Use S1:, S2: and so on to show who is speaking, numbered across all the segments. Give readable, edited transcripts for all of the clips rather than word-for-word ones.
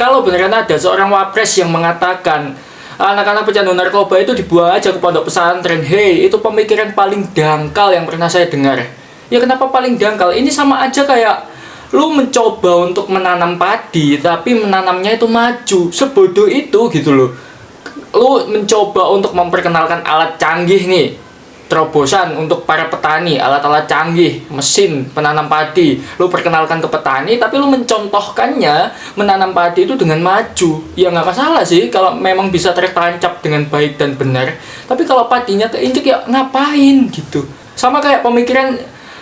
S1: Kalau beneran ada seorang wapres yang mengatakan anak-anak pecandu narkoba itu dibuang aja ke pondok pesantren, hey, itu pemikiran paling dangkal yang pernah saya dengar. Ya kenapa paling dangkal? Ini sama aja kayak lu mencoba untuk menanam padi, tapi menanamnya itu maju. Sebodoh itu gitu loh. Lu mencoba untuk memperkenalkan alat canggih nih, terobosan untuk para petani, alat-alat canggih, mesin penanam padi, lu perkenalkan ke petani, tapi lu mencontohkannya menanam padi itu dengan maju. Ya nggak masalah sih kalau memang bisa tertancap dengan baik dan benar, tapi kalau padinya keinjek ya ngapain gitu. Sama kayak pemikiran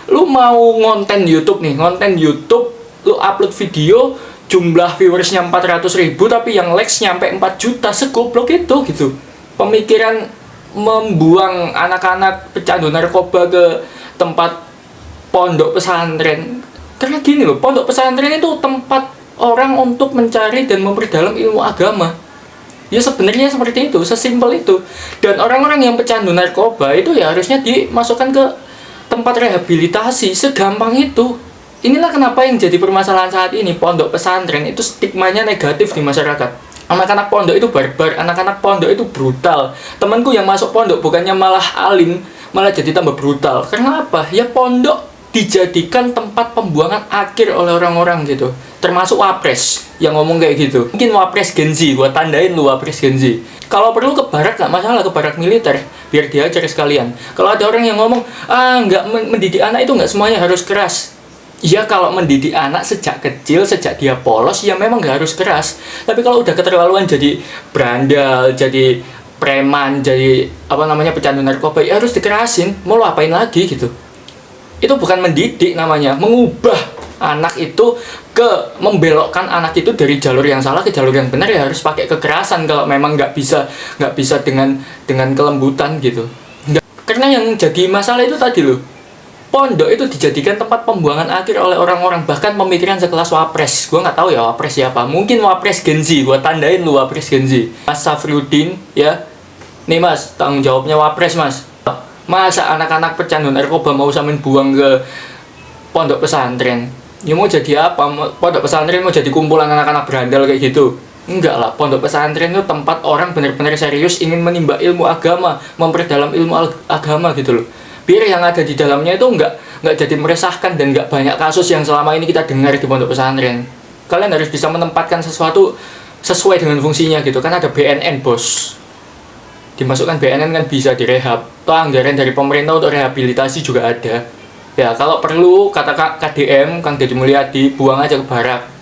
S1: lu mau ngonten YouTube nih, ngonten YouTube, lu upload video, jumlah viewersnya 400.000, tapi yang likes nyampe 4 juta, segoblok itu gitu. Pemikiran membuang anak-anak pecandu narkoba ke tempat pondok pesantren. Karena gini loh, pondok pesantren itu tempat orang untuk mencari dan memperdalam ilmu agama. Ya sebenarnya seperti itu, sesimpel itu. Dan orang-orang yang pecandu narkoba itu ya harusnya dimasukkan ke tempat rehabilitasi, segampang itu. Inilah kenapa yang jadi permasalahan saat ini, pondok pesantren itu stigmanya negatif di masyarakat. Anak-anak pondok itu barbar, anak-anak pondok itu brutal. Temanku yang masuk pondok bukannya malah alim, malah jadi tambah brutal. Karena apa? Ya pondok dijadikan tempat pembuangan akhir oleh orang-orang gitu. Termasuk wapres yang ngomong kayak gitu. Mungkin wapres Gen Z, gua tandain lu wapres Gen Z. Kalau perlu ke barak gak masalah, ke barak militer, biar diajar sekalian. Kalau ada orang yang ngomong, nggak mendidik anak itu nggak semuanya harus keras. Ya kalau mendidik anak sejak kecil, sejak dia polos, ya memang gak harus keras. Tapi kalau udah keterlaluan jadi berandal, jadi preman, jadi pecandu narkoba, ya harus dikerasin. Mau lo apain lagi gitu. Itu bukan mendidik namanya, mengubah anak itu membelokkan anak itu dari jalur yang salah ke jalur yang benar, ya harus pakai kekerasan kalau memang nggak bisa dengan kelembutan gitu. Karena yang jadi masalah itu tadi loh. Pondok itu dijadikan tempat pembuangan akhir oleh orang-orang, bahkan pemikiran sekelas wapres. Gue nggak tahu ya wapres siapa, mungkin wapres Gen Z. Gue tandain lu wapres Gen Z, Mas Safriudin ya. Nih mas, tanggung jawabnya wapres mas. Masa anak-anak pecandu narkoba mau sampein buang ke pondok pesantren? Ya mau jadi apa? Pondok pesantren mau jadi kumpulan anak-anak berandal kayak gitu? Enggak lah, pondok pesantren itu tempat orang benar-benar serius ingin menimba ilmu agama, memperdalam ilmu agama gitu loh. Biar yang ada di dalamnya itu nggak jadi meresahkan dan nggak banyak kasus yang selama ini kita dengar di pondok pesantren. Kalian harus bisa menempatkan sesuatu sesuai dengan fungsinya gitu. Kan ada BNN bos, dimasukkan BNN kan bisa direhab. Toh anggaran dari pemerintah untuk rehabilitasi juga ada. Ya kalau perlu kata KDM Kang Deddy Mulyadi, buang aja ke barak.